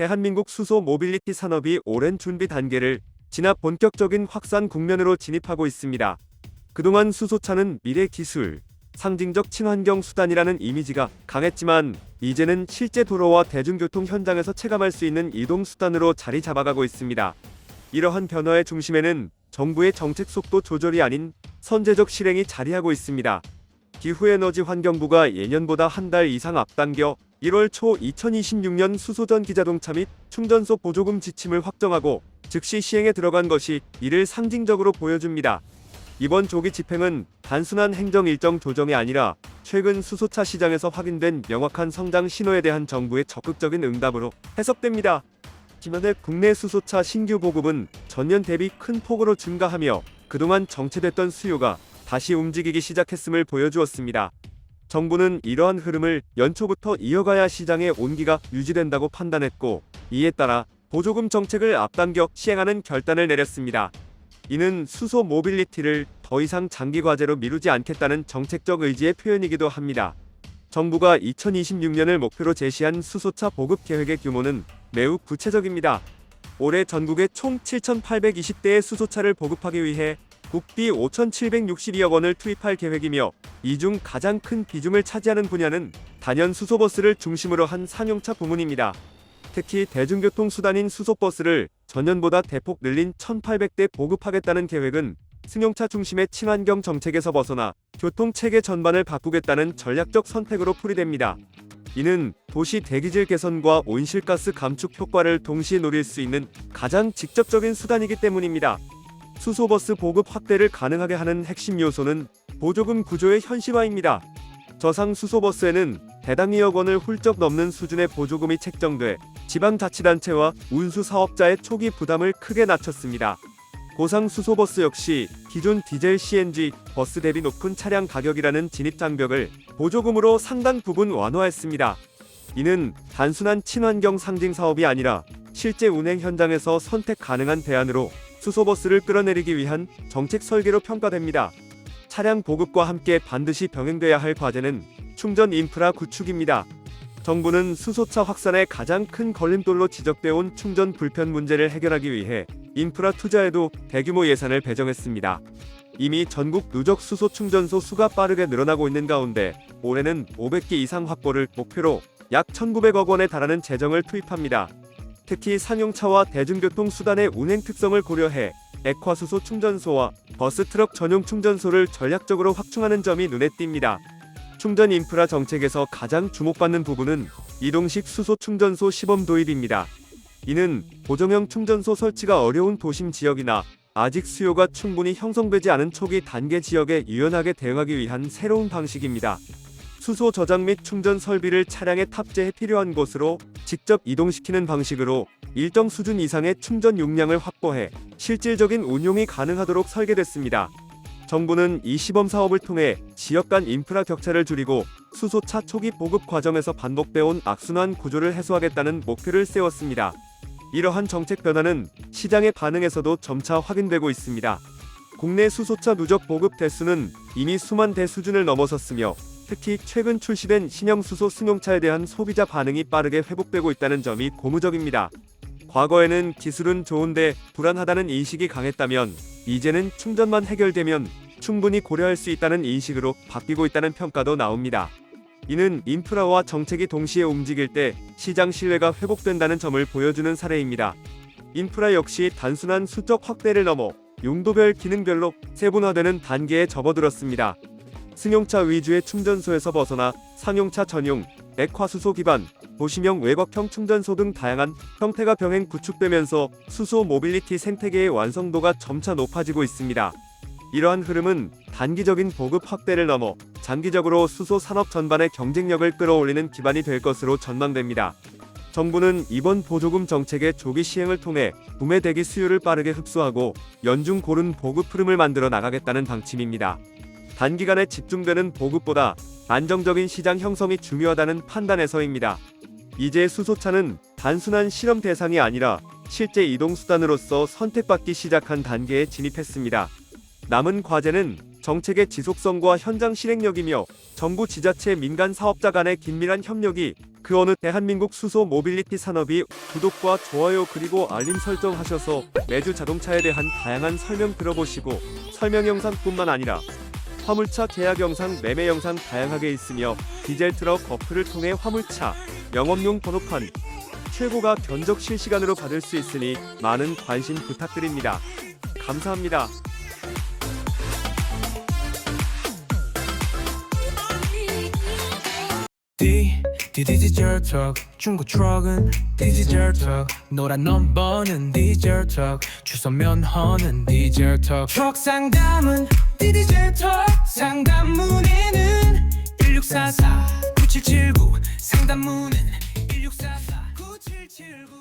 대한민국 수소 모빌리티 산업이 오랜 준비 단계를 지나 본격적인 확산 국면으로 진입하고 있습니다. 그동안 수소차는 미래 기술, 상징적 친환경 수단이라는 이미지가 강했지만 이제는 실제 도로와 대중교통 현장에서 체감할 수 있는 이동 수단으로 자리 잡아가고 있습니다. 이러한 변화의 중심에는 정부의 정책 속도 조절이 아닌 선제적 실행이 자리하고 있습니다. 기후에너지환경부가 예년보다 한 달 이상 앞당겨 1월 초 2026년 수소전기자동차 및 충전소 보조금 지침을 확정하고 즉시 시행에 들어간 것이 이를 상징적으로 보여줍니다. 이번 조기 집행은 단순한 행정 일정 조정이 아니라 최근 수소차 시장에서 확인된 명확한 성장 신호에 대한 정부의 적극적인 응답으로 해석됩니다. 지난해 국내 수소차 신규 보급은 전년 대비 큰 폭으로 증가하며 그동안 정체됐던 수요가 다시 움직이기 시작했음을 보여주었습니다. 정부는 이러한 흐름을 연초부터 이어가야 시장의 온기가 유지된다고 판단했고, 이에 따라 보조금 정책을 앞당겨 시행하는 결단을 내렸습니다. 이는 수소 모빌리티를 더 이상 장기 과제로 미루지 않겠다는 정책적 의지의 표현이기도 합니다. 정부가 2026년을 목표로 제시한 수소차 보급 계획의 규모는 매우 구체적입니다. 올해 전국에 총 7,820대의 수소차를 보급하기 위해 국비 5,762억 원을 투입할 계획이며, 이 중 가장 큰 비중을 차지하는 분야는 단연 수소버스를 중심으로 한 상용차 부문입니다. 특히 대중교통 수단인 수소버스를 전년보다 대폭 늘린 1,800대 보급하겠다는 계획은 승용차 중심의 친환경 정책에서 벗어나 교통체계 전반을 바꾸겠다는 전략적 선택으로 풀이됩니다. 이는 도시 대기질 개선과 온실가스 감축 효과를 동시에 노릴 수 있는 가장 직접적인 수단이기 때문입니다. 수소버스 보급 확대를 가능하게 하는 핵심 요소는 보조금 구조의 현실화입니다. 저상 수소버스에는 대당 2억 원을 훌쩍 넘는 수준의 보조금이 책정돼 지방자치단체와 운수사업자의 초기 부담을 크게 낮췄습니다. 고상 수소버스 역시 기존 디젤 CNG 버스 대비 높은 차량 가격이라는 진입장벽을 보조금으로 상당 부분 완화했습니다. 이는 단순한 친환경 상징 사업이 아니라 실제 운행 현장에서 선택 가능한 대안으로 수소버스를 끌어내리기 위한 정책 설계로 평가됩니다. 차량 보급과 함께 반드시 병행돼야 할 과제는 충전 인프라 구축입니다. 정부는 수소차 확산의 가장 큰 걸림돌로 지적되어 온 충전 불편 문제를 해결하기 위해 인프라 투자에도 대규모 예산을 배정했습니다. 이미 전국 누적 수소 충전소 수가 빠르게 늘어나고 있는 가운데 올해는 500개 이상 확보를 목표로 약 1,900억 원에 달하는 재정을 투입합니다. 특히 상용차와 대중교통 수단의 운행 특성을 고려해 액화수소 충전소와 버스 트럭 전용 충전소를 전략적으로 확충하는 점이 눈에 띕니다. 충전 인프라 정책에서 가장 주목받는 부분은 이동식 수소 충전소 시범 도입입니다. 이는 보정형 충전소 설치가 어려운 도심 지역이나 아직 수요가 충분히 형성되지 않은 초기 단계 지역에 유연하게 대응하기 위한 새로운 방식입니다. 수소 저장 및 충전 설비를 차량에 탑재해 필요한 곳으로 직접 이동시키는 방식으로 일정 수준 이상의 충전 용량을 확보해 실질적인 운용이 가능하도록 설계됐습니다. 정부는 이 시범 사업을 통해 지역 간 인프라 격차를 줄이고 수소차 초기 보급 과정에서 반복되어온 악순환 구조를 해소하겠다는 목표를 세웠습니다. 이러한 정책 변화는 시장의 반응에서도 점차 확인되고 있습니다. 국내 수소차 누적 보급 대수는 이미 수만 대 수준을 넘어섰으며, 특히 최근 출시된 신형 수소 승용차에 대한 소비자 반응이 빠르게 회복되고 있다는 점이 고무적입니다. 과거에는 기술은 좋은데 불안하다는 인식이 강했다면, 이제는 충전만 해결되면 충분히 고려할 수 있다는 인식으로 바뀌고 있다는 평가도 나옵니다. 이는 인프라와 정책이 동시에 움직일 때 시장 신뢰가 회복된다는 점을 보여주는 사례입니다. 인프라 역시 단순한 수적 확대를 넘어 용도별 기능별로 세분화되는 단계에 접어들었습니다. 승용차 위주의 충전소에서 벗어나 상용차 전용, 액화수소 기반, 도시명 외곽형 충전소 등 다양한 형태가 병행 구축되면서 수소 모빌리티 생태계의 완성도가 점차 높아지고 있습니다. 이러한 흐름은 단기적인 보급 확대를 넘어 장기적으로 수소 산업 전반의 경쟁력을 끌어올리는 기반이 될 것으로 전망됩니다. 정부는 이번 보조금 정책의 조기 시행을 통해 구매 대기 수요를 빠르게 흡수하고 연중 고른 보급 흐름을 만들어 나가겠다는 방침입니다. 단기간에 집중되는 보급보다 안정적인 시장 형성이 중요하다는 판단에서입니다. 이제 수소차는 단순한 실험 대상이 아니라 실제 이동수단으로서 선택받기 시작한 단계에 진입했습니다. 남은 과제는 정책의 지속성과 현장 실행력이며 정부 지자체 민간 사업자 간의 긴밀한 협력이 그 어느 대한민국 수소 모빌리티 산업이 구독과 좋아요 그리고 알림 설정하셔서 매주 자동차에 대한 다양한 설명 들어보시고 설명 영상뿐만 아니라 화물차 계약 영상, 매매 영상 다양하게 있으며 디젤 트럭 어플을 통해 화물차 영업용 번호판 최고가 견적 실시간으로 받을 수 있으니 많은 관심 부탁드립니다. 감사합니다. 디지털 턱 중고 트럭은 디지털 턱 노란 넘버는 디지털 턱 주소 면허는 디지털 턱 트럭 상담은 디지털 턱 상담 문의는 1644 9779 상담 문의는 1644 9779